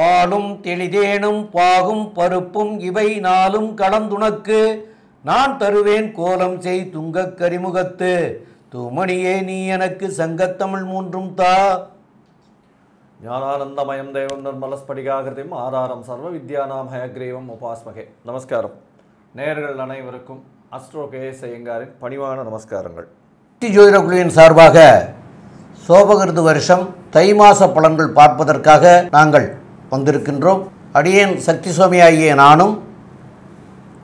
பாலும் தெளிதேனும் பாகும் பருப்பும் இவை நாளும் கலந்துனக்கு நான் தருவேன் கோலம் செய் துங்கக் கரிமுகத்து தூமணியே நீ எனக்கு சங்கத்தமிழ் மூன்றும் தா. ஞானானந்தமயம் தேவம் நிர்மலஸ்படிகாகிருதிம் ஆதாரம் சர்வ வித்யானாம் ஹயக்ரீவம் உபாஸ்மகே. நமஸ்காரம். நேயர்கள் அனைவருக்கும் அஸ்ட்ரோ கேஎஸ் ஐயங்காரின் பணிவான நமஸ்காரங்கள். ஜோதிட குழுவின் சார்பாக சோபகிருது வருஷம் தை மாச பலன்கள் பார்ப்பதற்காக நாங்கள் வந்திருக்கின்றோம். அடியேன் சக்தி சுவாமி ஆகிய நானும்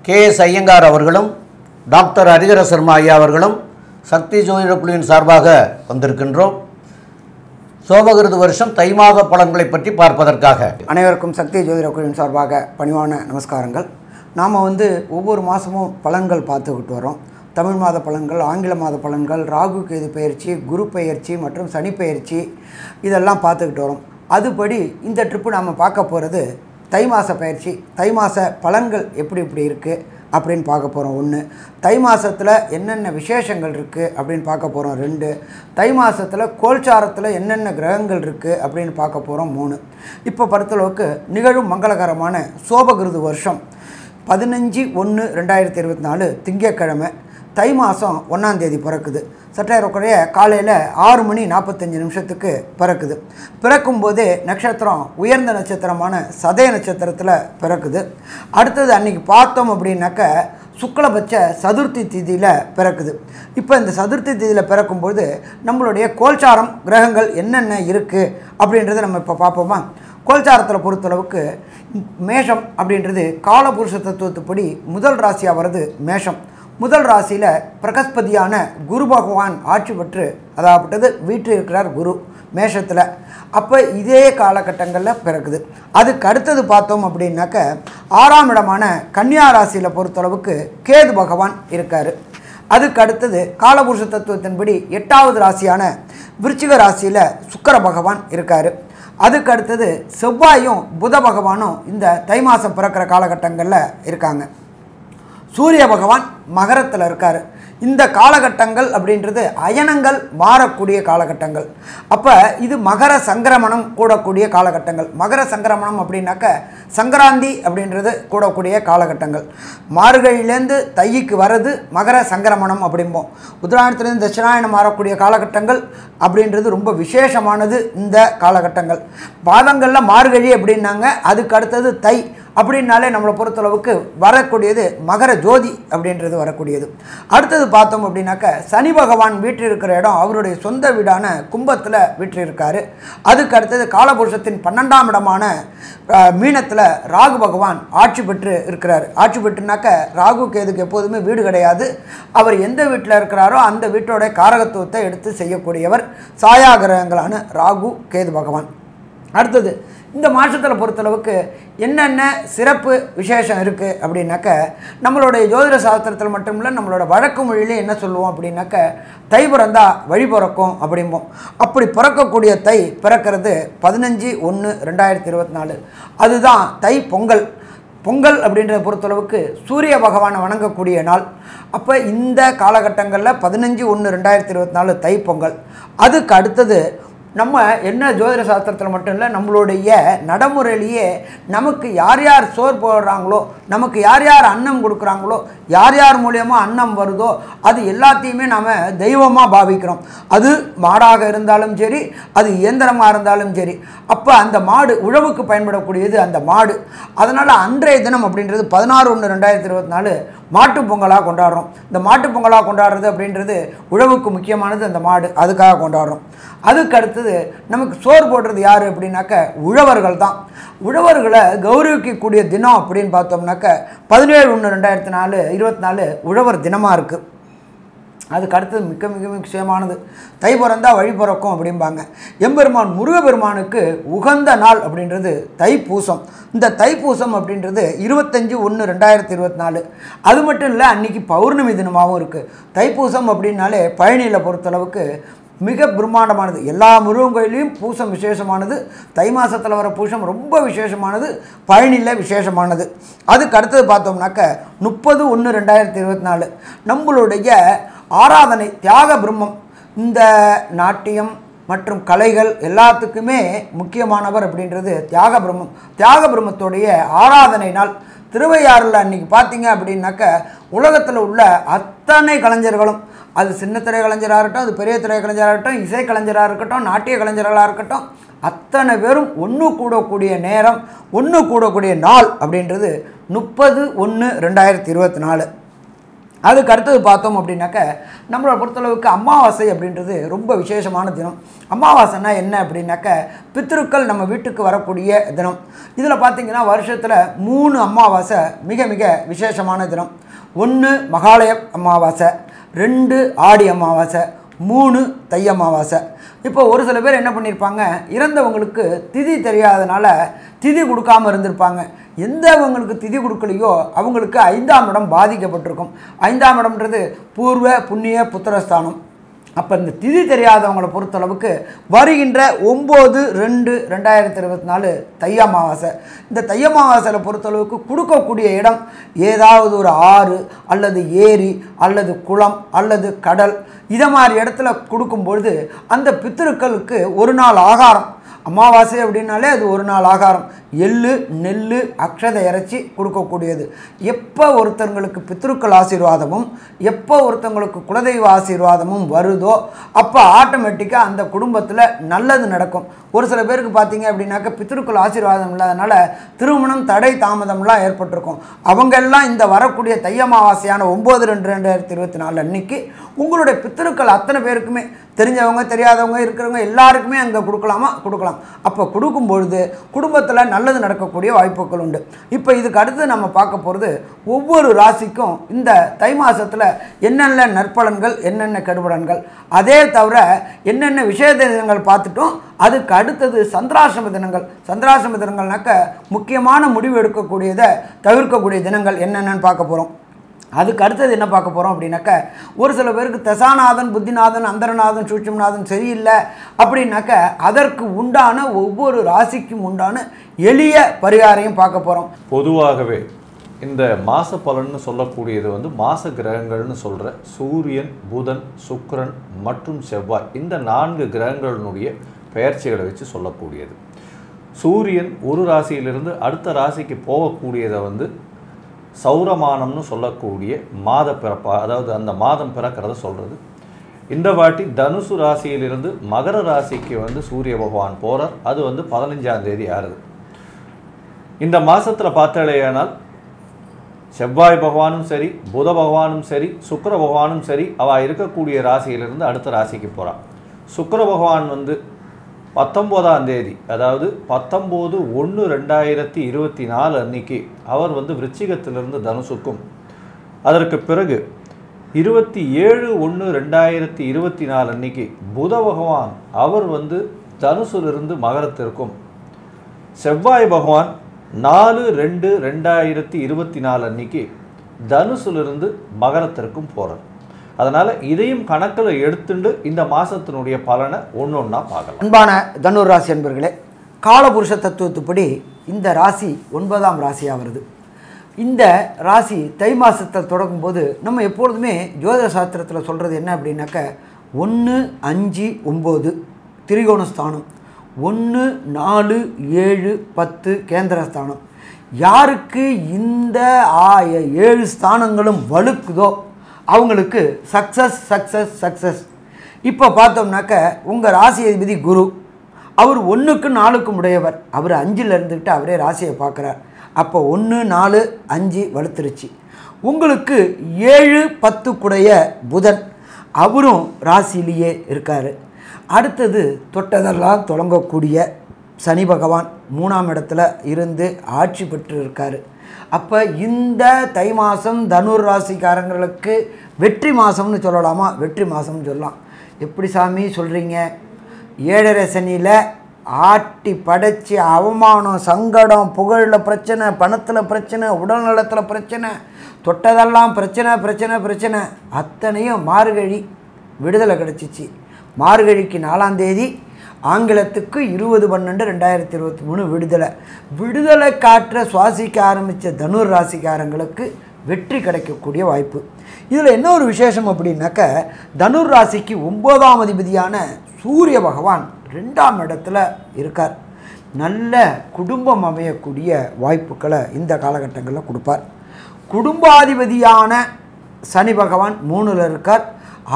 கேஎஸ் ஐயங்கார் அவர்களும் டாக்டர் ஹரிஹர சர்மா ஐயா அவர்களும் சக்தி ஜோதிட குழுவின் சார்பாக வந்திருக்கின்றோம். சோபகிருது வருஷம் தை மாத பலன்களை பற்றி பார்ப்பதற்காக அனைவருக்கும் சக்தி ஜோதிட குழுவின் சார்பாக பணிவான நமஸ்காரங்கள். நாம் ஒவ்வொரு மாதமும் பலன்கள் பார்த்துக்கிட்டு வரோம். தமிழ் மாத பலன்கள், ஆங்கில மாத பலன்கள், ராகு கேது பயிற்சி, குரு பயிற்சி மற்றும் சனி பயிற்சி இதெல்லாம் பார்த்துக்கிட்டு வரோம். அதுபடி இந்த ட்ரிப்பு நம்ம பார்க்க போகிறது தை மாத பயிற்சி. தை மாத பலன்கள் எப்படி இருக்குது அப்படின்னு பார்க்க போகிறோம். 1, தை மாதத்தில் என்னென்ன விசேஷங்கள் இருக்குது அப்படின்னு பார்க்க போகிறோம். 2, தை மாதத்தில் கோல்சாரத்தில் என்னென்ன கிரகங்கள் இருக்குது அப்படின்னு பார்க்க போகிறோம். 3, இப்போ பொறுத்தளவுக்கு நிகழும் மங்களகரமான சோபகிருது வருஷம் 15/1/2024 திங்கட்கிழமை தை மாதம் 1ஆம் தேதி பிறக்குது. சற்றேறக்குறைய காலையில் 6:45 பிறக்குது. பிறக்கும்போதே நட்சத்திரம் உயர்ந்த நட்சத்திரமான சதய நட்சத்திரத்தில் பிறக்குது. அடுத்தது அன்றைக்கி பார்த்தோம் அப்படின்னாக்க சுக்லபட்ச சதுர்த்தி திதியில் பிறக்குது. இப்போ இந்த சதுர்த்தி திதியில் பிறக்கும்போது நம்மளுடைய கோல்சாரம் கிரகங்கள் என்னென்ன இருக்குது அப்படின்றத நம்ம இப்போ பார்ப்போமா. கோல்சாரத்தில் பொறுத்தளவுக்கு மேஷம் அப்படின்றது காலபுருஷ தத்துவத்துப்படி முதல் ராசியாக வருது மேஷம். முதல் ராசியில் பிரகஸ்பதியான குரு பகவான் ஆட்சி பெற்று அதாவது வீட்டில் இருக்கிறார் குரு மேஷத்தில். அப்போ இதே காலகட்டங்களில் பிறக்குது. அதுக்கு அடுத்தது பார்த்தோம் அப்படின்னாக்க 6ஆம் இடமான கன்னியா ராசியில் பொறுத்தளவுக்கு கேது பகவான் இருக்கார். அதுக்கு அடுத்தது காலபுருஷ தத்துவத்தின்படி 8வது ராசியான விருச்சிக ராசியில் சுக்கிர பகவான் இருக்கார். அதுக்கு அடுத்தது செவ்வாயும் புத பகவானும் இந்த தை மாதம் பிறக்கிற காலகட்டங்களில் இருக்காங்க. சூரிய பகவான் மகரத்தில் இருக்கார். இந்த காலகட்டங்கள் அப்படின்றது அயனங்கள் மாறக்கூடிய காலகட்டங்கள். அப்போ இது மகர சங்கிரமணம் கூடக்கூடிய காலகட்டங்கள். மகர சங்கிரமணம் அப்படின்னாக்க சங்கராந்தி அப்படின்றது கூடக்கூடிய காலகட்டங்கள். மார்கழியிலேருந்து தைக்கு வர்றது மகர சங்கிரமணம் அப்படிம்போம். உத்தராயணத்துலேருந்து தட்சிணாயணம் மாறக்கூடிய காலகட்டங்கள் அப்படின்றது ரொம்ப விசேஷமானது. இந்த காலகட்டங்கள் பாதங்களில் மார்கழி அப்படின்னாங்க. அதுக்கு அடுத்தது தை அப்படின்னாலே நம்மளை பொறுத்தளவுக்கு வரக்கூடியது மகர ஜோதி அப்படின்றது வரக்கூடியது. அடுத்தது பார்த்தோம் அப்படின்னாக்க சனி பகவான் வீட்டில் இருக்கிற இடம் அவருடைய சொந்த வீடான கும்பத்தில் வீட்டில் இருக்கார். அதுக்கு அடுத்தது காலபுருஷத்தின் 12ஆம் இடமான மீனத்தில் ராகு பகவான் ஆட்சி பெற்று இருக்கிறார். ஆட்சி பெற்றுனாக்க ராகு கேதுக்கு எப்போதுமே வீடு கிடையாது. அவர் எந்த வீட்டில் இருக்கிறாரோ அந்த வீட்டோட காரகத்துவத்தை எடுத்து செய்யக்கூடியவர் சாயா கிரகங்களான ராகு கேது பகவான். அடுத்தது இந்த மாதத்தில் பொறுத்தளவுக்கு என்னென்ன சிறப்பு விசேஷம் இருக்குது அப்படின்னாக்க நம்மளுடைய ஜோதிட சாஸ்திரத்தில் மட்டுமில்லை நம்மளோட வழக்கு மொழியிலே என்ன சொல்லுவோம் அப்படின்னாக்க தை பிறந்தா வழி பிறக்கும் அப்படிம்போம். அப்படி பிறக்கக்கூடிய தை பிறக்கிறது 15/1/2024. அதுதான் தை பொங்கல். பொங்கல் அப்படின்றத பொறுத்தளவுக்கு சூரிய பகவானை வணங்கக்கூடிய நாள். அப்போ இந்த காலகட்டங்களில் 15/1/2024 தை பொங்கல். அதுக்கு அடுத்தது நம்ம என்ன ஜோதிட சாஸ்திரத்தில் மட்டும் இல்லை நம்மளுடைய நடைமுறையிலேயே நமக்கு யார் யார் சோறு போடுறாங்களோ, நமக்கு யார் யார் அன்னம் கொடுக்குறாங்களோ, யார் யார் மூலியமாக அன்னம் வருதோ அது எல்லாத்தையுமே நாம் தெய்வமாக பாவிக்கிறோம். அது மாடாக இருந்தாலும் சரி, அது இயந்திரமாக இருந்தாலும் சரி. அப்போ அந்த மாடு உழவுக்கு பயன்படக்கூடியது அந்த மாடு. அதனால் அன்றைய தினம் அப்படின்றது 16/1/2024 மாட்டு பொங்கலாக கொண்டாடுறோம். இந்த மாட்டு பொங்கலாக கொண்டாடுறது அப்படின்றது உழவுக்கு முக்கியமானது அந்த மாடு, அதுக்காக கொண்டாடுறோம். அதுக்கு அடுத்தது நமக்கு சோறு போடுறது யார் அப்படின்னாக்க உழவர்கள் தான். உழவர்களை கௌரவிக்கக்கூடிய தினம் அப்படின்னு பார்த்தோம்னாக்க 17/1/2024 உழவர் தினமாக இருக்குது. அதுக்கு அடுத்தது மிக மிக முக்கியமானது தை பிறந்தா வழி பிறக்கும் அப்படிம்பாங்க. எம்பெருமான் முருகப்பெருமானுக்கு உகந்த நாள் அப்படின்றது தைப்பூசம். இந்த தைப்பூசம் அப்படின்றது 25/1/2024. அது மட்டும் இல்லை அன்றைக்கி பௌர்ணமி தினமாகவும் இருக்குது. தைப்பூசம் அப்படின்னாலே பழனியில் பொறுத்தளவுக்கு மிக பிரம்மாண்டமானது. எல்லா முருகன் கோயிலையும் பூசம் விசேஷமானது. தை மாதத்தில் வர பூசம் ரொம்ப விசேஷமானது. பழனியில் விசேஷமானது. அதுக்கு அடுத்தது பார்த்தோம்னாக்க 30/1/2024 நம்மளுடைய ஆராதனை தியாக பிரம்மம். இந்த நாட்டியம் மற்றும் கலைகள் எல்லாத்துக்குமே முக்கியமானவர் அப்படின்றது தியாகபிரம்மம். தியாகபிரம்மத்துடைய ஆராதனை நாள் திருவையாறில் அன்றைக்கி பார்த்தீங்க அப்படின்னாக்க உலகத்தில் உள்ள அத்தனை கலைஞர்களும், அது சின்ன திரை கலைஞராக இருக்கட்டும், அது பெரிய திரை கலைஞராக இருக்கட்டும், இசை கலைஞராக இருக்கட்டும், நாட்டிய கலைஞர்களாக இருக்கட்டும், அத்தனை பேரும் ஒன்று கூடக்கூடிய நேரம், ஒன்று கூடக்கூடிய நாள் அப்படின்றது 30/1/2024. அதுக்கு அடுத்தது பார்த்தோம் அப்படின்னாக்க நம்மளை பொறுத்தளவுக்கு அமாவாசை அப்படின்றது ரொம்ப விசேஷமான தினம். அமாவாசைன்னா என்ன அப்படின்னாக்க பித்ருக்கள் நம்ம வீட்டுக்கு வரக்கூடிய தினம். இதில் பார்த்திங்கன்னா வருஷத்தில் 3 அமாவாசை மிக மிக விசேஷமான தினம். 1 மகாலய அமாவாசை, 2 ஆடி அமாவாசை, 3 தை அமாவாசை. இப்போ ஒரு சில பேர் என்ன பண்ணியிருப்பாங்க, இறந்தவங்களுக்கு திதி தெரியாதனால திதி கொடுக்காமல் இருந்திருப்பாங்க. எந்தவங்களுக்கு திதி கொடுக்கலையோ அவங்களுக்கு 5ஆம் இடம் பாதிக்கப்பட்டிருக்கும். 5ஆம் இடம்ன்றது பூர்வ புண்ணிய புத்திரஸ்தானம். அப்போ இந்த திதி தெரியாதவங்களை பொறுத்தளவுக்கு வருகின்ற 9/2/2024 தை அமாவாசை. இந்த தை அமாவாசையில் பொறுத்தளவுக்கு கொடுக்கக்கூடிய இடம் ஏதாவது ஒரு ஆறு அல்லது ஏரி அல்லது குளம் அல்லது கடல், இதை மாதிரி இடத்துல கொடுக்கும்பொழுது அந்த பித்திருக்களுக்கு ஒரு நாள் ஆகாரம். அமாவாசை அப்படின்னாலே அது ஒரு நாள் ஆகாரம். எள்ளு நெல் அக்ஷதை இறைச்சி கொடுக்கக்கூடியது. எப்போ ஒருத்தங்களுக்கு பித்ருக்கள் ஆசீர்வாதமும் எப்போ ஒருத்தங்களுக்கு குலதெய்வ ஆசீர்வாதமும் வருதோ அப்போ ஆட்டோமேட்டிக்காக அந்த குடும்பத்தில் நல்லது நடக்கும். ஒரு சில பேருக்கு பார்த்தீங்க அப்படின்னாக்க பித்ருக்கள் ஆசீர்வாதம் இல்லாதனால திருமணம் தடை தாமதம்லாம் ஏற்பட்டிருக்கும். அவங்கெல்லாம் இந்த வரக்கூடிய தை அமாவாசையான 9/2/2024 அன்னைக்கு உங்களுடைய பித்ருக்கள் அத்தனை பேருக்குமே, தெரிஞ்சவங்க தெரியாதவங்க இருக்கிறவங்க எல்லாருக்குமே அங்கே கொடுக்கலாமா, கொடுக்கலாம். அப்போ கொடுக்கும்பொழுது குடும்பத்தில் நல்லது நடக்கக்கூடிய வாய்ப்புகள் உண்டு. இப்போ இதுக்கு அடுத்து நம்ம பார்க்க போகிறது ஒவ்வொரு ராசிக்கும் இந்த தை மாதத்தில் என்னென்ன நற்பலன்கள் என்னென்ன கெடுபலன்கள், அதே தவிர என்னென்ன விசேஷ தினங்கள் பார்த்துட்டோம். அதுக்கு அடுத்தது சந்திராசிரம தினங்கள். சந்திராசிரம தினங்கள்னாக்க முக்கியமான முடிவு எடுக்கக்கூடியதை தவிர்க்கக்கூடிய தினங்கள் என்னென்னு பார்க்க போகிறோம். அதுக்கு அடுத்தது என்ன பார்க்க போகிறோம் அப்படின்னாக்க ஒரு சில பேருக்கு தசாநாதன் புத்திநாதன் அந்தரநாதன் சூட்சுமநாதன் சரியில்லை அப்படின்னாக்க அதற்கு உண்டான ஒவ்வொரு ராசிக்கும் உண்டான எளிய பரிகாரையும் பார்க்க போகிறோம். பொதுவாகவே இந்த மாச பலன்னு சொல்லக்கூடியது வந்து மாச கிரகங்கள்னு சொல்கிற சூரியன், புதன், சுக்கிரன் மற்றும் செவ்வாய், இந்த 4 கிரகங்களினுடைய பெயர்ச்சிகளை வச்சு சொல்லக்கூடியது. சூரியன் ஒரு ராசியிலிருந்து அடுத்த ராசிக்கு போகக்கூடியதை வந்து சௌரமானம்னு சொல்லக்கூடிய மாத பிறப்பா, அதாவது அந்த மாதம் பிறக்கிறத சொல்கிறது. இந்த வாட்டி தனுசு ராசியிலிருந்து மகர ராசிக்கு வந்து சூரிய பகவான் போகிறார். அது வந்து 15ஆம் தேதி ஆறுது. இந்த மாதத்தில் பார்த்தாலேயானால் செவ்வாய் பகவானும் சரி, புத பகவானும் சரி, சுக்கிர பகவானும் சரி, அவள் இருக்கக்கூடிய ராசியிலிருந்து அடுத்த ராசிக்கு போகிறான். சுக்கிர பகவான் வந்து 19ஆம் தேதி, அதாவது 19/1/2024 அன்னைக்கு அவர் வந்து விருச்சிகத்திலிருந்து தனுசுக்கும், அதற்கு பிறகு 27/1/2024 அன்னைக்கு புத பகவான் அவர் வந்து தனுசிலிருந்து மகரத்திற்கும், செவ்வாய் பகவான் 4/2/2024 அன்னைக்கு தனுசிலிருந்து மகரத்திற்கும் போகிறார். அதனால் இதையும் கணக்கில் எடுத்துட்டு இந்த மாதத்தினுடைய பலனை ஒன்றா பார்க்கலாம். அன்பான தனுர் ராசி அன்பர்களே, காலபுருஷ தத்துவத்துப்படி இந்த ராசி 9ஆம் ராசியாக வருது. இந்த ராசி தை மாதத்தில் தொடங்கும்போது நம்ம எப்பொழுதுமே ஜோதிட சாஸ்திரத்தில் சொல்கிறது என்ன அப்படின்னாக்க 1, 5, 9 திரிகோணஸ்தானம், 1, 4, 7, 10 கேந்திரஸ்தானம். யாருக்கு இந்த 7 ஸ்தானங்களும் வலுக்குதோ அவங்களுக்கு சக்ஸஸ் சக்ஸஸ் சக்ஸஸ். இப்போ பார்த்தோம்னாக்க உங்கள் ராசி அதிபதி குரு, அவர் 1க்கும் 4க்கும் உடையவர். அவர் 5ல் இருந்துக்கிட்டு அவரே ராசியை பார்க்குறார். அப்போ 1, 4, 5 வலுத்துருச்சு. உங்களுக்கு 7, 10 கூடைய புதன், அவரும் ராசியிலேயே இருக்கார். அடுத்தது தொட்டதெல்லாம் தொடங்கக்கூடிய சனி பகவான் 3ஆம் இடத்துல இருந்து ஆட்சி பெற்று இருக்கார். அப்போ இந்த தை மாதம் தனுர் ராசிக்காரங்களுக்கு வெற்றி மாதம்னு சொல்லலாமா? வெற்றி மாதம்னு சொல்லலாம். எப்படி சாமி சொல்கிறீங்க? 7.5 சனியில் ஆட்டி படைச்சி அவமானம், சங்கடம், புகழில் பிரச்சனை, பணத்தில் பிரச்சனை, உடல்நலத்தில் பிரச்சனை, தொட்டதெல்லாம் பிரச்சனை பிரச்சனை பிரச்சனை, அத்தனையும் மார்கழி விடுதலை கிடச்சிச்சு. மார்கழிக்கு 4ஆம் தேதி, ஆங்கிலத்துக்கு 20/12/2023 விடுதலை காற்றை சுவாசிக்க ஆரம்பித்த தனுர் ராசிக்காரங்களுக்கு வெற்றி கிடைக்கக்கூடிய வாய்ப்பு. இதில் என்ன ஒரு விசேஷம் அப்படின்னாக்க, தனுர் ராசிக்கு 9ஆம் அதிபதியான சூரிய பகவான் 2ஆம் இடத்துல இருக்கார். நல்ல குடும்பம் அமையக்கூடிய வாய்ப்புகளை இந்த காலகட்டங்களில் கொடுப்பார். குடும்பாதிபதியான சனி பகவான் 3ல் இருக்கார்.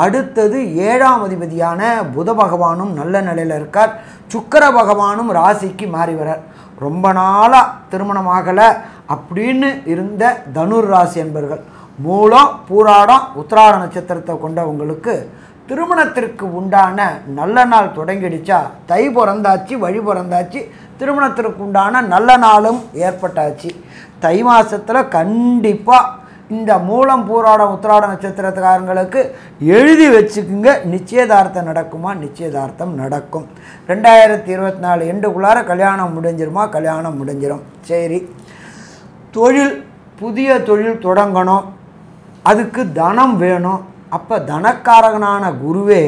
அடுத்தது 7ஆம் அதிபதியான புத பகவானும் நல்ல நிலையில் இருக்கார். சுக்கிர பகவானும் ராசிக்கு மாறி வரார். ரொம்ப நாளாக திருமணமாகலை அப்படின்னு இருந்த தனுர் ராசி என்பர்கள், மூலம் பூராடம் உத்திராட நட்சத்திரத்தை கொண்டவங்களுக்கு திருமணத்திற்கு உண்டான நல்ல நாள் தொடங்கிடுச்சா. தை பிறந்தாச்சு, வழி பிறந்தாச்சு, திருமணத்திற்கு உண்டான நல்ல நாளும் ஏற்பட்டாச்சு. தை மாதத்தில் கண்டிப்பாக இந்த மூலம் பூராடம் உத்திராட நட்சத்திரத்துக்காரங்களுக்கு எழுதி வச்சுக்குங்க, நிச்சயதார்த்தம் நடக்குமா? நிச்சயதார்த்தம் நடக்கும். 2024 எண்டுக்குள்ளார கல்யாணம் முடிஞ்சிருமா? கல்யாணம் முடிஞ்சிடும். சரி, தொழில், புதிய தொழில் தொடங்கணும், அதுக்கு தனம் வேணும். அப்போ தனக்காரகனான குருவே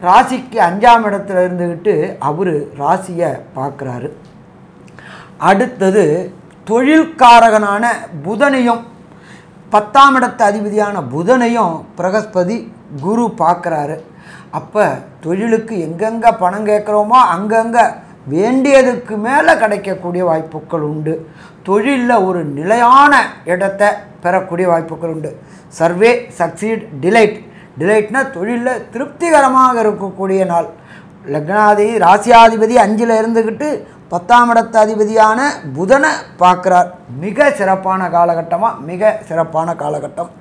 ராசிக்கு 5ஆம் இடத்துல இருந்துக்கிட்டு அவர் ராசியை பார்க்குறாரு. அடுத்தது தொழில்காரகனான புதனையும் 10ஆம் இடத்து அதிபதியான புதனையும் பிரகஸ்பதி குரு பார்க்குறாரு. அப்போ தொழிலுக்கு எங்கெங்கே பணம் கேட்குறோமோ அங்கங்கே வேண்டியதுக்கு மேலே கிடைக்கக்கூடிய வாய்ப்புகள் உண்டு. தொழிலில் ஒரு நிலையான இடத்தை பெறக்கூடிய வாய்ப்புகள் உண்டு. சர்வே, சக்சீட், டிலைட்னா தொழிலில் திருப்திகரமாக இருக்கக்கூடிய நாள். லக்னாதிபதி ராசியாதிபதி 5ல் இருந்துக்கிட்டு 10ஆம் இடத்து அதிபதியான புதனை பார்க்குறார். மிக சிறப்பான காலகட்டமாக, மிக சிறப்பான காலகட்டம்.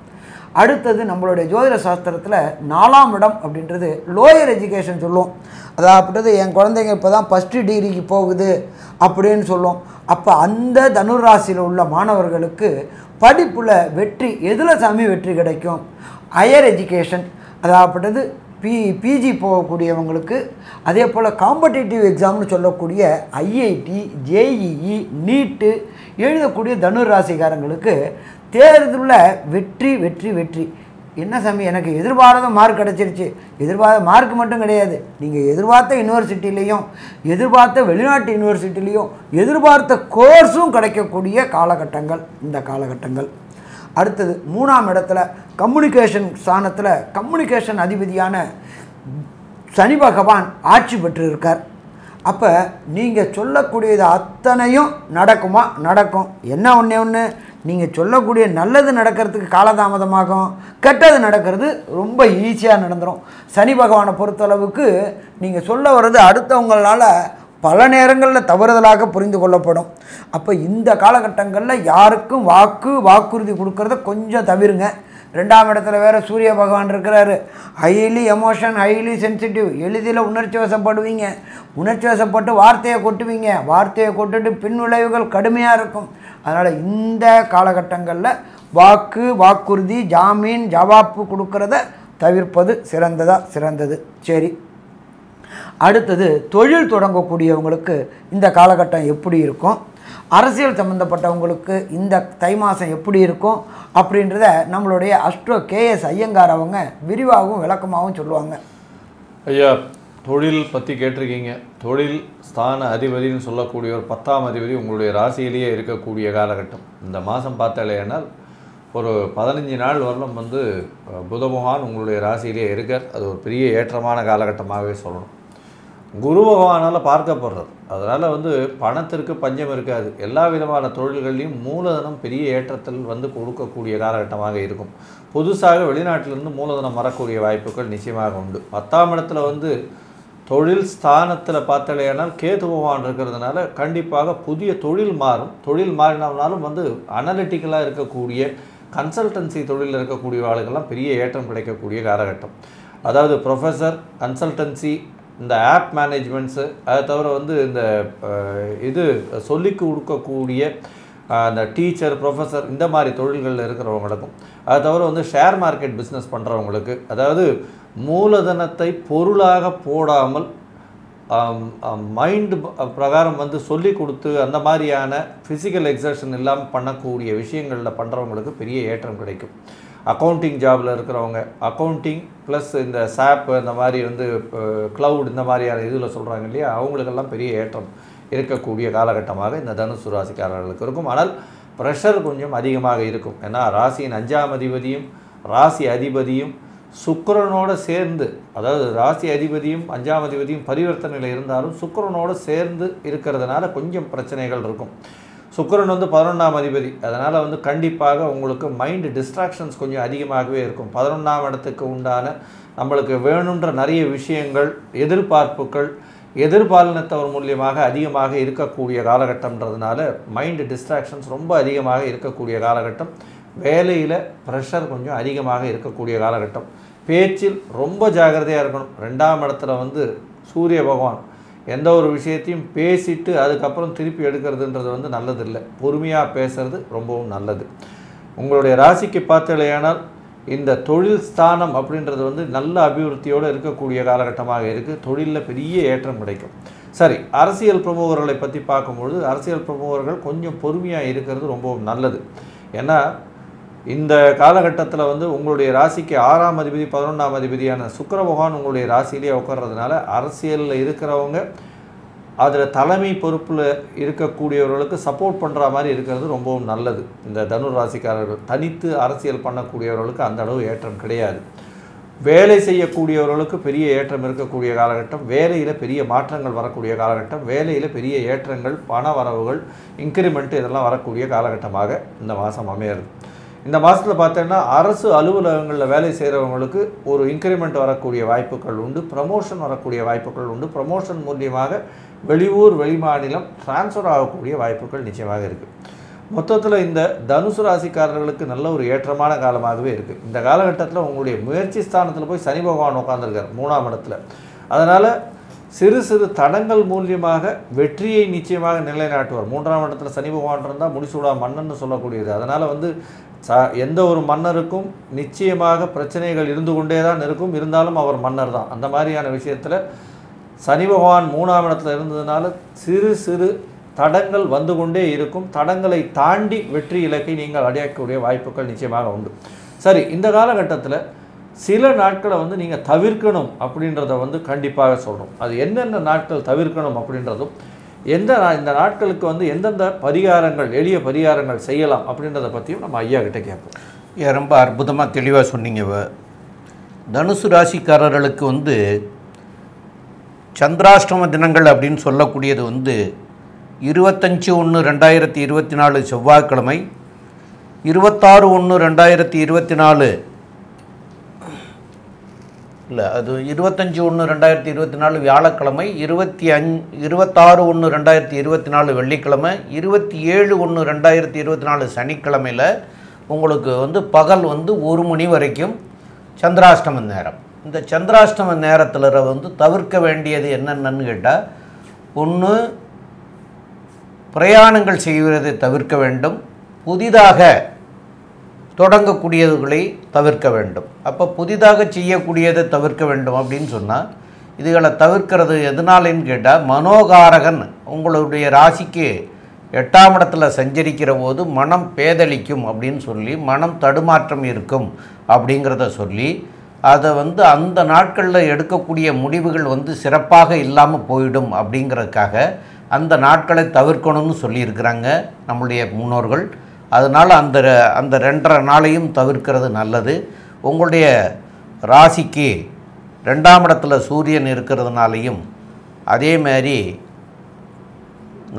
அடுத்தது நம்மளுடைய ஜோதிட சாஸ்திரத்தில் 4ஆம் இடம் அப்படின்றது லோயர் எஜுகேஷன் சொல்லுவோம். அதாவது என் குழந்தைங்க இப்போ தான் ஃபஸ்ட்டு டிகிரிக்கு போகுது அப்படின்னு சொல்லுவோம். அப்போ அந்த தனுர் ராசியில் உள்ள மாணவர்களுக்கு படிப்பில் வெற்றி, எதில் சாமி வெற்றி கிடைக்கும்? ஹையர் எஜுகேஷன், அதாவது பிஜி போகக்கூடியவங்களுக்கு, அதே போல் காம்படிட்டிவ் எக்ஸாம்னு சொல்லக்கூடிய ஐஐடி, ஜேஇஇ, நீட்டு எழுதக்கூடிய தனுர் ராசிக்காரங்களுக்கு தேர்தலில் வெற்றி வெற்றி வெற்றி. என்ன சாமி, எனக்கு எதிர்பாராத மார்க் கிடச்சிருச்சு. எதிர்பார்த்த மார்க் மட்டும் கிடையாது, நீங்கள் எதிர்பார்த்த யூனிவர்சிட்டிலையும், எதிர்பார்த்த வெளிநாட்டு யூனிவர்சிட்டிலையும் எதிர்பார்த்த கோர்ஸும் கிடைக்கக்கூடிய காலகட்டங்கள் இந்த காலகட்டங்கள். அடுத்தது 3ஆம் இடத்துல கம்யூனிகேஷன் ஸ்தானத்தில் கம்யூனிகேஷன் அதிபதியான சனி பகவான் ஆட்சி பெற்று இருக்கார். அப்போ நீங்கள் சொல்லக்கூடியது அத்தனையும் நடக்குமா? நடக்கும். என்ன ஒன்று நீங்கள் சொல்லக்கூடிய நல்லது நடக்கிறதுக்கு காலதாமதமாகும், கெட்டது நடக்கிறது ரொம்ப ஈஸியாக நடந்துடும். சனி பகவானை பொறுத்தளவுக்கு நீங்கள் சொல்ல வர்றது அடுத்தவங்களால் பல நேரங்களில் தவறுதலாக புரிந்து கொள்ளப்படும். அப்போ இந்த காலகட்டங்களில் யாருக்கும் வாக்குறுதி கொடுக்கறத கொஞ்சம் தவிருங்க. 2ஆம் இடத்துல வேறு சூரிய பகவான் இருக்கிறாரு. ஹைலி எமோஷன், ஹைலி சென்சிட்டிவ், எளிதில் உணர்ச்சி வசப்படுவீங்க. உணர்ச்சி வசப்பட்டு வார்த்தையை கொட்டுவீங்க. வார்த்தையை கொட்டுட்டு பின் விளைவுகள் கடுமையாக இருக்கும். அதனால் இந்த காலகட்டங்களில் வாக்குறுதி, ஜாமீன், ஜவாப்பு கொடுக்கறத தவிர்ப்பது சிறந்தது. சரி, அடுத்தது தொழில் தொடங்கக்கூடியவங்களுக்கு இந்த காலகட்டம் எப்படி இருக்கும்? அரசியல் சம்மந்தப்பட்டவங்களுக்கு இந்த தை மாதம் எப்படி இருக்கும் அப்படின்றத நம்மளுடைய அஸ்ட்ரோ கேஎஸ் ஐயங்கார் அவங்க விரிவாகவும் விளக்கமாகவும் சொல்லுவாங்க. ஐயா, தொழில் பற்றி கேட்டிருக்கீங்க. தொழில் ஸ்தான அதிபதினு சொல்லக்கூடிய ஒரு 10ஆம் அதிபதி உங்களுடைய ராசியிலேயே இருக்கக்கூடிய காலகட்டம். இந்த மாதம் பார்த்தாலேனால் ஒரு 15 நாள் வரலும் புத பகவான் உங்களுடைய ராசியிலேயே இருக்கார். அது ஒரு பெரிய ஏற்றமான காலகட்டமாகவே சொல்லணும். குரு பகவானால் பார்க்கப்படுறது. அதனால் பணத்திற்கு பஞ்சம் இருக்காது. எல்லா விதமான தொழில்கள்லையும் மூலதனம் பெரிய ஏற்றத்தில் கொடுக்கக்கூடிய காலகட்டமாக இருக்கும். புதுசாக வெளிநாட்டிலிருந்து மூலதனம் வரக்கூடிய வாய்ப்புகள் நிச்சயமாக உண்டு. 10ஆம் இடத்துல தொழில் ஸ்தானத்தில் பார்த்தாலேனால் கேது பகவான் இருக்கிறதுனால கண்டிப்பாக புதிய தொழில் மாறும். தொழில் மாறினாலும் அனலிட்டிக்கலாக இருக்கக்கூடிய கன்சல்டன்சி தொழிலில் இருக்கக்கூடிய ஆளுகள்லாம் பெரிய ஏற்றம் கிடைக்கக்கூடிய காலகட்டம். அதாவது ப்ரொஃபஸர், கன்சல்டன்சி, இந்த ஆப் மேனேஜ்மெண்ட்ஸு, அதை தவிர இந்த இது சொல்லி கொடுக்கக்கூடிய அந்த டீச்சர், ப்ரொஃபஸர், இந்த மாதிரி தொழில்களில் இருக்கிறவங்களுக்கும், அதை தவிர ஷேர் மார்க்கெட் பிஸ்னஸ் பண்ணுறவங்களுக்கு, அதாவது மூலதனத்தை பொருளாக போடாமல் மைண்டு பிரகாரம் சொல்லி கொடுத்து அந்த மாதிரியான ஃபிசிக்கல் எக்ஸர்ஷன் இல்லாமல் பண்ணக்கூடிய விஷயங்களில் பண்ணுறவங்களுக்கு பெரிய ஏற்றம் கிடைக்கும். அக்கௌண்டிங் ஜாபில் இருக்கிறவங்க, அக்கௌண்டிங் ப்ளஸ் இந்த சாப், இந்த மாதிரி க்ளவுட், இந்த மாதிரியான இதில் சொல்கிறாங்க இல்லையா, அவங்களுக்கெல்லாம் பெரிய ஏற்றம் இருக்கக்கூடிய காலகட்டமாக இந்த தனுசு ராசிக்காரர்களுக்கு இருக்கும். ஆனால் ப்ரெஷர் கொஞ்சம் அதிகமாக இருக்கும். ஏன்னா ராசியின் 5ஆம் அதிபதியும் ராசி அதிபதியும் சுக்கிரனோட சேர்ந்து, அதாவது ராசி அதிபதியும் 5ஆம் அதிபதியும் பரிவர்த்தனையில் இருந்தாலும் சுக்கிரனோட சேர்ந்து இருக்கிறதுனால கொஞ்சம் பிரச்சனைகள் இருக்கும். சுக்கிரன் வந்து 11ஆம் அதிபதி, அதனால் வந்து கண்டிப்பாக உங்களுக்கு மைண்டு டிஸ்ட்ராக்ஷன்ஸ் கொஞ்சம் அதிகமாகவே இருக்கும். 11ஆம் இடத்துக்கு உண்டான நம்மளுக்கு வேணுன்ற நிறைய விஷயங்கள், எதிர்பார்ப்புகள், எதிர்பாலினத்தவர் மூலியமாக அதிகமாக இருக்கக்கூடிய காலகட்டம்ன்றதுனால மைண்டு டிஸ்ட்ராக்ஷன்ஸ் ரொம்ப அதிகமாக இருக்கக்கூடிய காலகட்டம். வேலையில் ப்ரெஷர் கொஞ்சம் அதிகமாக இருக்கக்கூடிய காலகட்டம். பேச்சில் ரொம்ப ஜாக்கிரதையாக இருக்கணும். 2ஆம் இடத்துல வந்து சூரிய பகவான், எந்த ஒரு விஷயத்தையும் பேசிட்டு அதுக்கப்புறம் திருப்பி எடுக்கிறதுன்றது வந்து நல்லதில்லை. பொறுமையாக பேசுறது ரொம்பவும் நல்லது. உங்களுடைய ராசிக்கு பார்த்தலையானால் இந்த தொழில் ஸ்தானம் அப்படின்றது வந்து நல்ல அபிவிருத்தியோடு இருக்கக்கூடிய காலகட்டமாக இருக்குது. தொழிலில் பெரிய ஏற்றம் கிடைக்கும். சரி, அரசியல் பிரமுகர்களை பற்றி பார்க்கும்பொழுது அரசியல் பிரமுகர்கள் கொஞ்சம் பொறுமையாக இருக்கிறது ரொம்பவும் நல்லது. ஏன்னா இந்த காலகட்டத்தில் வந்து உங்களுடைய ராசிக்கு 6ஆம் அதிபதி 11ஆம் அதிபதியான சுக்கிர பகவான் உங்களுடைய ராசியிலே உட்கார்றதுனால அரசியலில் இருக்கிறவங்க அதில் தலைமை பொறுப்பில் இருக்கக்கூடியவர்களுக்கு சப்போர்ட் பண்ணுற மாதிரி இருக்கிறது ரொம்பவும் நல்லது. இந்த தனுர் ராசிக்காரர்கள் தனித்து அரசியல் பண்ணக்கூடியவர்களுக்கு அந்த அளவு ஏற்றம் கிடையாது. வேலை செய்யக்கூடியவர்களுக்கு பெரிய ஏற்றம் இருக்கக்கூடிய காலகட்டம். வேலையில் பெரிய மாற்றங்கள் வரக்கூடிய காலகட்டம். வேலையில் பெரிய ஏற்றங்கள், பண வரவுகள், இன்க்ரிமெண்ட் இதெல்லாம் வரக்கூடிய காலகட்டமாக இந்த மாதம் அமையிறது. இந்த மாதத்தில் பார்த்தோன்னா அரசு அலுவலகங்களில் வேலை செய்கிறவங்களுக்கு ஒரு இன்க்ரிமெண்ட் வரக்கூடிய வாய்ப்புகள் உண்டு. ப்ரமோஷன் வரக்கூடிய வாய்ப்புகள் உண்டு. ப்ரமோஷன் மூலியமாக வெளியூர் வெளிமாநிலம் டிரான்ஸ்ஃபர் ஆகக்கூடிய வாய்ப்புகள் நிச்சயமாக இருக்குது. மொத்தத்தில் இந்த தனுசு ராசிக்காரர்களுக்கு நல்ல ஒரு ஏற்றமான காலமாகவே இருக்குது. இந்த காலகட்டத்தில் உங்களுடைய முயற்சி ஸ்தானத்தில் போய் சனி பகவான் உட்காந்துருக்கார் 3ஆம் இடத்துல. அதனால் சிறு சிறு தடங்கள் மூலியமாக வெற்றியை நிச்சயமாக நிலைநாட்டுவார். 3ஆம் இடத்துல சனி பகவான் இருந்தால் முடிசூடா மன்னன்னு சொல்லக்கூடியது. அதனால் வந்து எந்த ஒரு மன்னருக்கும் நிச்சயமாக பிரச்சனைகள் இருந்து கொண்டே தான் இருக்கும். இருந்தாலும் அவர் மன்னர் தான். அந்த மாதிரியான விஷயத்தில் சனி பகவான் 3ஆம் இடத்துல இருந்ததுனால சிறு சிறு தடங்கள் வந்து கொண்டே இருக்கும். தடங்களை தாண்டி வெற்றி இலக்கை நீங்கள் அடையக்கூடிய வாய்ப்புகள் நிச்சயமாக உண்டு. சரி, இந்த காலகட்டத்தில் சில நாட்களை வந்து நீங்கள் தவிர்க்கணும் அப்படின்றத வந்து கண்டிப்பாக சொல்கிறோம். அது என்னென்ன நாட்கள் தவிர்க்கணும் அப்படின்றதும், இந்த நாட்களுக்கு வந்து எந்தெந்த பரிகாரங்கள், எளிய பரிகாரங்கள் செய்யலாம் அப்படின்றத பற்றியும் நம்ம ஐயா கிட்ட கேட்போம். ரொம்ப அற்புதமாக தெளிவாக சொன்னீங்க. தனுசு ராசிக்காரர்களுக்கு வந்து சந்திராஷ்டம தினங்கள் அப்படின்னு சொல்லக்கூடியது வந்து 25/1/2024 செவ்வாய்க்கிழமை, 26/1/2024 இல்லை, அது 25/1/2024 வியாழக்கிழமை, 26/1/2024 வெள்ளிக்கிழமை, 27/1/2024 சனிக்கிழமையில் உங்களுக்கு வந்து பகல் வந்து 1 மணி வரைக்கும் சந்திராஷ்டம நேரம். இந்த சந்திராஷ்டம நேரத்தில் வந்து தவிர்க்க வேண்டியது என்னென்னு கேட்டால், ஒன்று பிரயாணங்கள் செய்வதை தவிர்க்க வேண்டும். புதிதாக தொடங்கக்கூடியதுகளை தவிர்க்க வேண்டும். அப்போ புதிதாக செய்யக்கூடியதை தவிர்க்க வேண்டும் அப்படின்னு சொன்னால், இதுகளை தவிர்க்கிறது எதனாலன்னு கேட்டால், மனோகாரகன் உங்களுடைய ராசிக்கு 8ஆம் இடத்துல சஞ்சரிக்கிற போது மனம் பேதலிக்கும் அப்படின்னு சொல்லி, மனம் தடுமாற்றம் இருக்கும் அப்படிங்கிறத சொல்லி, அதை வந்து அந்த நாட்களில் எடுக்கக்கூடிய முடிவுகள் வந்து சிறப்பாக இல்லாமல் போயிடும் அப்படிங்கிறதுக்காக அந்த நாட்களை தவிர்க்கணும்னு சொல்லியிருக்கிறாங்க நம்முடைய முன்னோர்கள். அதனால் அந்த 2.5 நாளையும் தவிர்க்கிறது நல்லது. உங்களுடைய ராசிக்கு 2ஆம் இடத்துல சூரியன் இருக்கிறதுனாலையும், அதே மாதிரி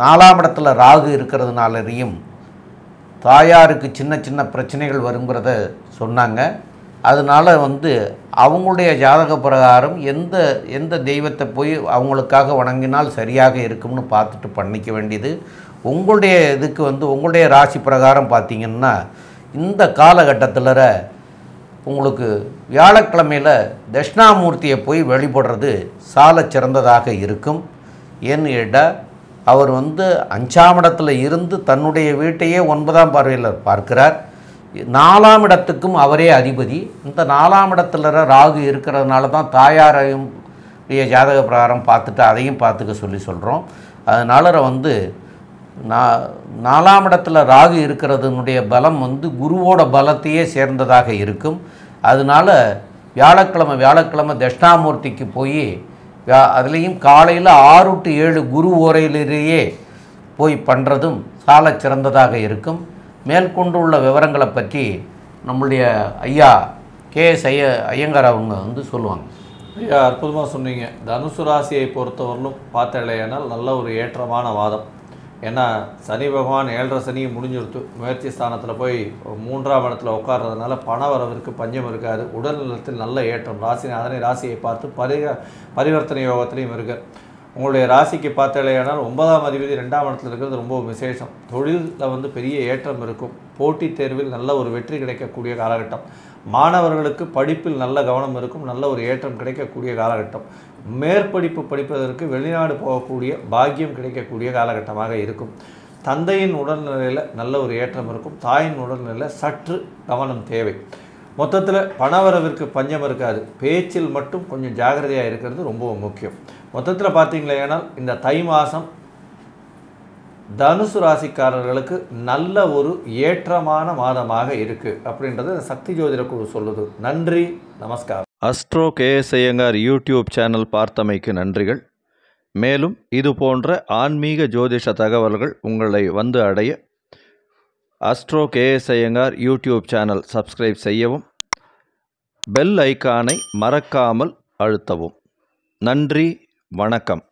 4ஆம் இடத்துல ராகு இருக்கிறதுனாலையும் தாயாருக்கு சின்ன சின்ன பிரச்சனைகள் வருங்கிறத சொன்னாங்க. அதனால் வந்து அவங்களுடைய ஜாதக பிரகாரம் எந்த தெய்வத்தை போய் அவங்களுக்காக வணங்கினால் சரியாக இருக்கும்னு பார்த்துட்டு பண்ணிக்க வேண்டியது. உங்களுடைய இதுக்கு வந்து உங்களுடைய ராசி பிரகாரம் பார்த்திங்கன்னா, இந்த காலகட்டத்தில் உங்களுக்கு வியாழக்கிழமையில் தட்சிணாமூர்த்தியை போய் வழிபடுறது சால சிறந்ததாக இருக்கும். ஏன்னு கேட்டால், அவர் வந்து 5ஆம் இடத்துல இருந்து தன்னுடைய வீட்டையே 9ஆம் பார்வையில் பார்க்கிறார். 4ஆம் இடத்துக்கும் அவரே அதிபதி. இந்த 4ஆம் இடத்துல ராகு இருக்கிறதுனால தான் தாயாரையும் ஜாதக பிரகாரம் பார்த்துட்டு அதையும் பார்த்துக்க சொல்கிறோம். அதனால் வந்து 4ஆம் இடத்துல ராகு இருக்கிறதுனுடைய பலம் வந்து குருவோட பலத்தையே சேர்ந்ததாக இருக்கும். அதனால் வியாழக்கிழமை தட்சிணாமூர்த்திக்கு போய் அதுலேயும் காலையில் 6 to 7 குரு ஓரையிலேயே போய் பண்ணுறதும் சால சிறந்ததாக இருக்கும். மேற்கொண்டு உள்ள விவரங்களை பற்றி நம்முடைய ஐயா கே.எஸ். ஐயங்கார் அவங்க வந்து சொல்லுவாங்க. ஐயா, அற்புதமாக சொன்னீங்க. தனுசு ராசியை பொறுத்தவரையிலும் பார்த்தலையானால் நல்ல ஒரு ஏற்றமான வாதம். ஏன்னா சனி பகவான் 7.5 சனியை முடிஞ்சுடுத்து முயற்சி ஸ்தானத்தில் போய் 3ஆம் இடத்துல உட்கார்றதுனால பண வரவிற்கு பஞ்சம் இருக்காது. உடல் நலத்தில் நல்ல ஏற்றம். ராசியை பார்த்து பரிவர்த்தனை யோகத்திலையும் இருக்கு. உங்களுடைய ராசிக்கு பார்த்தலையானால் 9ஆம் அதிபதி 2ஆம் இடத்துல இருக்கிறது ரொம்ப விசேஷம். தொழிலில் வந்து பெரிய ஏற்றம் இருக்கும். போட்டித் தேர்வில் நல்ல ஒரு வெற்றி கிடைக்கக்கூடிய காலகட்டம். மாணவர்களுக்கு படிப்பில் நல்ல கவனம் இருக்கும். நல்ல ஒரு ஏற்றம் கிடைக்கக்கூடிய காலகட்டம். மேற்படிப்பு படிப்பதற்கு வெளிநாடு போகக்கூடிய பாக்கியம் கிடைக்கக்கூடிய காலகட்டமாக இருக்கும். தந்தையின் உடல்நிலையில் நல்ல ஒரு ஏற்றம் இருக்கும். தாயின் உடல்நிலையில் சற்று கவனம் தேவை. மொத்தத்தில் பணவரவிற்கு பஞ்சம் இருக்காது. பேச்சில் மட்டும் கொஞ்சம் ஜாகிரதையாக இருக்கிறது ரொம்ப முக்கியம். மொத்தத்தில் பார்த்தீங்களேனால் இந்த தை மாதம் தனுசு ராசிக்காரர்களுக்கு நல்ல ஒரு ஏற்றமான மாதமாக இருக்குது அப்படின்றது சக்தி ஜோதிட குழு சொல்லுது. நன்றி, நமஸ்காரம். Astro K S. Iyengar YouTube channel பார்த்தமைக்கு நன்றிகள். மேலும் இது போன்ற ஆன்மீக ஜோதிஷ தகவல்கள் உங்களை வந்து அடைய astro K S. Iyengar YouTube channel subscribe செய்யவும், பெல் ஐக்கானை மறக்காமல் அழுத்தவும். நன்றி, வணக்கம்.